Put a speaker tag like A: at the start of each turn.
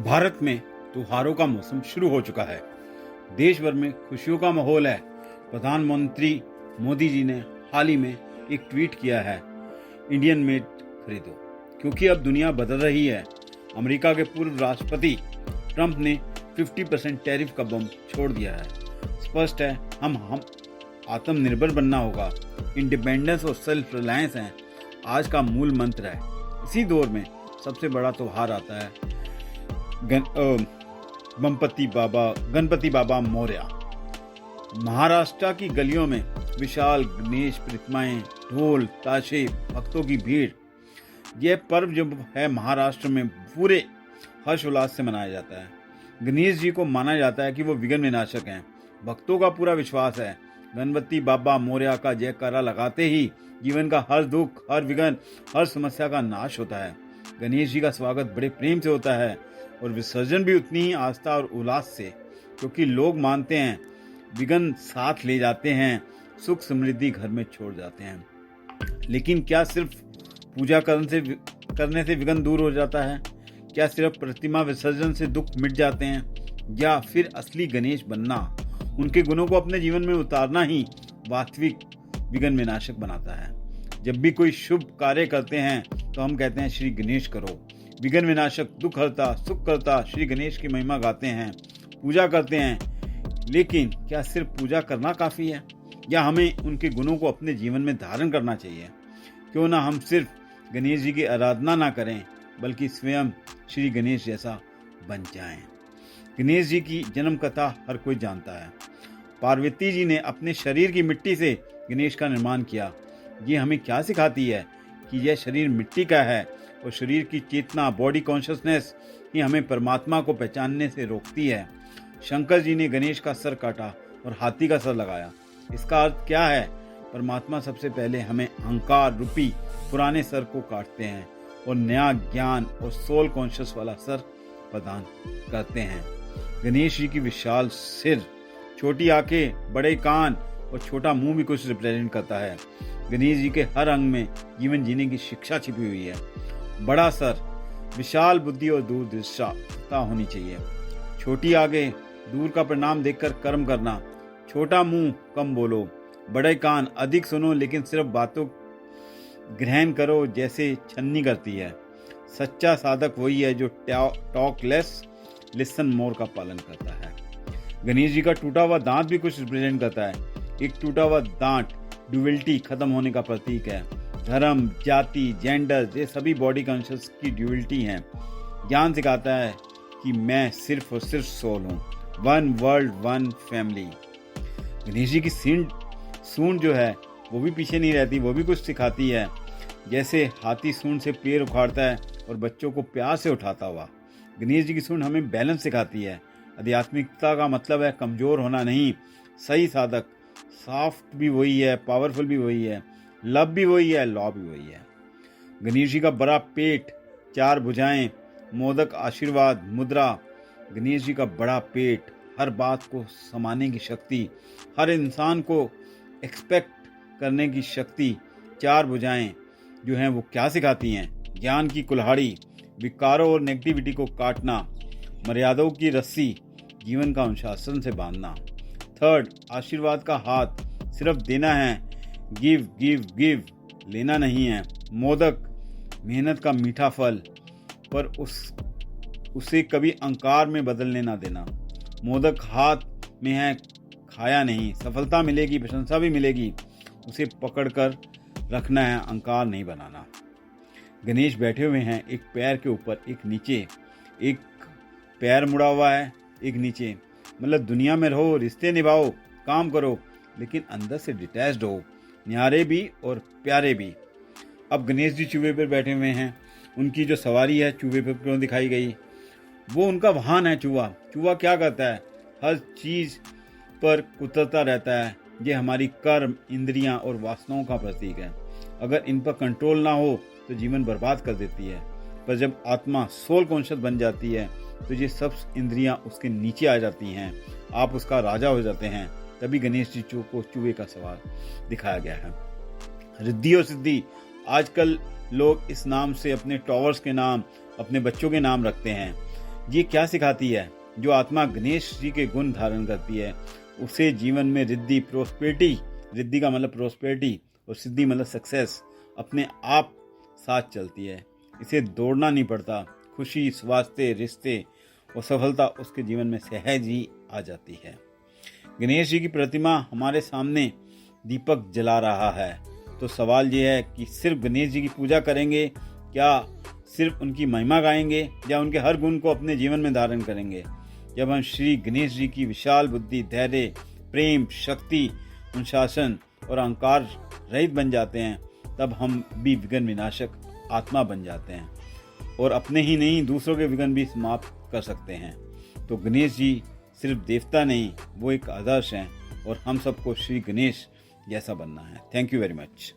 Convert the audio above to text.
A: भारत में त्योहारों का मौसम शुरू हो चुका है। देश भर में खुशियों का माहौल है। प्रधानमंत्री मोदी जी ने हाल ही में एक ट्वीट किया है, इंडियन मेड खरीदो, क्योंकि अब दुनिया बदल रही है। अमेरिका के पूर्व राष्ट्रपति ट्रंप ने 50% टैरिफ का बम छोड़ दिया है। स्पष्ट है, हम आत्मनिर्भर बनना होगा। इंडिपेंडेंस और सेल्फ रिलायंस है आज का मूल मंत्र है। इसी दौर में सबसे बड़ा त्योहार आता है गणपति बाबा मौर्य। महाराष्ट्र की गलियों में विशाल गणेश प्रतिमाएं, ढोल ताशे, भक्तों की भीड़। यह पर्व जो है महाराष्ट्र में पूरे हर्षोल्लास से मनाया जाता है। गणेश जी को माना जाता है कि वो विघ्न विनाशक हैं। भक्तों का पूरा विश्वास है गणपति बाबा मौर्य का जयकारा लगाते ही जीवन का हर दुख, हर विघ्न, हर समस्या का नाश होता है। गणेश जी का स्वागत बड़े प्रेम से होता है और विसर्जन भी उतनी ही आस्था और उल्लास से, क्योंकि लोग मानते हैं विघ्न साथ ले जाते हैं, सुख समृद्धि घर में छोड़ जाते हैं। लेकिन क्या सिर्फ पूजा करने से विघ्न दूर हो जाता है? क्या सिर्फ प्रतिमा विसर्जन से दुख मिट जाते हैं? या फिर असली गणेश बनना, उनके गुणों को अपने जीवन में उतारना ही वास्तविक विघ्न विनाशक बनाता है? जब भी कोई शुभ कार्य करते हैं तो हम कहते हैं श्री गणेश करो। विघ्न विनाशक, दुख हरता, सुख करता श्री गणेश की महिमा गाते हैं, पूजा करते हैं। लेकिन क्या सिर्फ पूजा करना काफी है, या हमें उनके गुणों को अपने जीवन में धारण करना चाहिए? क्यों ना हम सिर्फ गणेश जी की आराधना ना करें, बल्कि स्वयं श्री गणेश जैसा बन जाएं। गणेश जी की जन्म कथा हर कोई जानता है। पार्वती जी ने अपने शरीर की मिट्टी से गणेश का निर्माण किया। ये हमें क्या सिखाती है कि यह शरीर मिट्टी का है और शरीर की चेतना, बॉडी कॉन्शियसनेस ही हमें परमात्मा को पहचानने से रोकती है। शंकर जी ने गणेश का सर काटा और हाथी का सर लगाया। इसका अर्थ क्या है? परमात्मा सबसे पहले हमें अहंकार रूपी पुराने सर को काटते हैं और नया ज्ञान और सोल कॉन्शियस वाला सर प्रदान करते हैं। गणेश जी की विशाल सिर, छोटी आंखें, बड़े कान और छोटा मुंह भी कुछ रिप्रेजेंट करता है। गणेश जी के हर अंग में जीवन जीने की शिक्षा छिपी हुई है। बड़ा सर, विशाल बुद्धि और दूरदृष्टा होनी चाहिए। छोटी आंखें, दूर का परिणाम देखकर कर्म करना। छोटा मुंह, कम बोलो। बड़े कान, अधिक सुनो लेकिन सिर्फ बातों ग्रहण करो जैसे छन्नी करती है। सच्चा साधक वही है जो टॉक लेस लिसन मोर का पालन करता है। गणेश जी का टूटा हुआ दांत भी कुछ रिप्रेजेंट करता है। एक टूटा हुआ दांत ड्यूअलिटी खत्म होने का प्रतीक है। धर्म, जाति, जेंडर, ये सभी बॉडी कॉन्शियस की ड्यूअलिटी हैं। ज्ञान सिखाता है कि मैं सिर्फ और सिर्फ सोल हूँ। One world, one family. Ganesh ji की सूंड जो है वो भी पीछे नहीं रहती, वो भी कुछ सिखाती है। जैसे हाथी सूंड से पेड़ उखाड़ता है और बच्चों को प्यार से उठाता हुआ, गणेश जी की सूंड हमें बैलेंस सिखाती है। आध्यात्मिकता का मतलब है कमजोर होना नहीं। सही साधक सॉफ्ट भी वही है, पावरफुल भी वही है, लव भी वही है, लॉ भी वही है। गणेश जी का बड़ा पेट, 4 भुजाएं, मोदक आशीर्वाद मुद्रा। गणेश जी का बड़ा पेट, हर बात को समाने की शक्ति, हर इंसान को एक्सपेक्ट करने की शक्ति। 4 भुजाएं जो हैं वो क्या सिखाती हैं? ज्ञान की कुल्हाड़ी, विकारों और नेगेटिविटी को काटना। मर्यादाओं की रस्सी, जीवन का अनुशासन से बांधना। 3, आशीर्वाद का हाथ, सिर्फ देना है। गिव गिव गिव, लेना नहीं है। मोदक, मेहनत का मीठा फल, पर उसे कभी अहंकार में बदलने ना देना। मोदक हाथ में है, खाया नहीं। सफलता मिलेगी, प्रशंसा भी मिलेगी, उसे पकड़कर रखना है, अहंकार नहीं बनाना। गणेश बैठे हुए हैं, एक पैर के ऊपर, एक नीचे। एक पैर मुड़ा हुआ है, एक नीचे। मतलब दुनिया में रहो, रिश्ते निभाओ, काम करो, लेकिन अंदर से डिटैच्ड हो, न्यारे भी और प्यारे भी। अब गणेश जी चूहे पर बैठे हुए हैं। उनकी जो सवारी है चूहे पर क्यों दिखाई गई? वो उनका वाहन है चूहा। चूहा क्या करता है? हर चीज पर कुतरता रहता है। ये हमारी कर्म, इंद्रियां और वासनाओं का प्रतीक है। अगर इन पर कंट्रोल ना हो तो जीवन बर्बाद कर देती है। पर जब आत्मा सोल कॉन्शियस बन जाती है तो ये सब इंद्रियां उसके नीचे आ जाती हैं, आप उसका राजा हो जाते हैं। तभी गणेश जी को चूहे का सवार दिखाया गया है। रिद्धि और सिद्धि, आजकल लोग इस नाम से अपने टॉवर्स के नाम, अपने बच्चों के नाम रखते हैं। ये क्या सिखाती है? जो आत्मा गणेश जी के गुण धारण करती है उसे जीवन में रिद्धि प्रोस्पेरिटी, रिद्धि का मतलब प्रोस्पेरिटी और सिद्धि मतलब सक्सेस अपने आप साथ चलती है। इसे दौड़ना नहीं पड़ता। खुशी, स्वास्थ्य, रिश्ते और सफलता उसके जीवन में सहज ही आ जाती है। गणेश जी की प्रतिमा हमारे सामने दीपक जला रहा है, तो सवाल ये है कि सिर्फ गणेश जी की पूजा करेंगे, क्या सिर्फ उनकी महिमा गाएंगे, या उनके हर गुण को अपने जीवन में धारण करेंगे? जब हम श्री गणेश जी की विशाल बुद्धि, धैर्य, प्रेम, शक्ति, अनुशासन और अहंकार रहित बन जाते हैं, तब हम भी विघ्न विनाशक आत्मा बन जाते हैं और अपने ही नहीं दूसरों के विघ्न भी समाप्त कर सकते हैं। तो गणेश जी सिर्फ देवता नहीं, वो एक आदर्श हैं और हम सबको श्री गणेश जैसा बनना है। Thank you very much.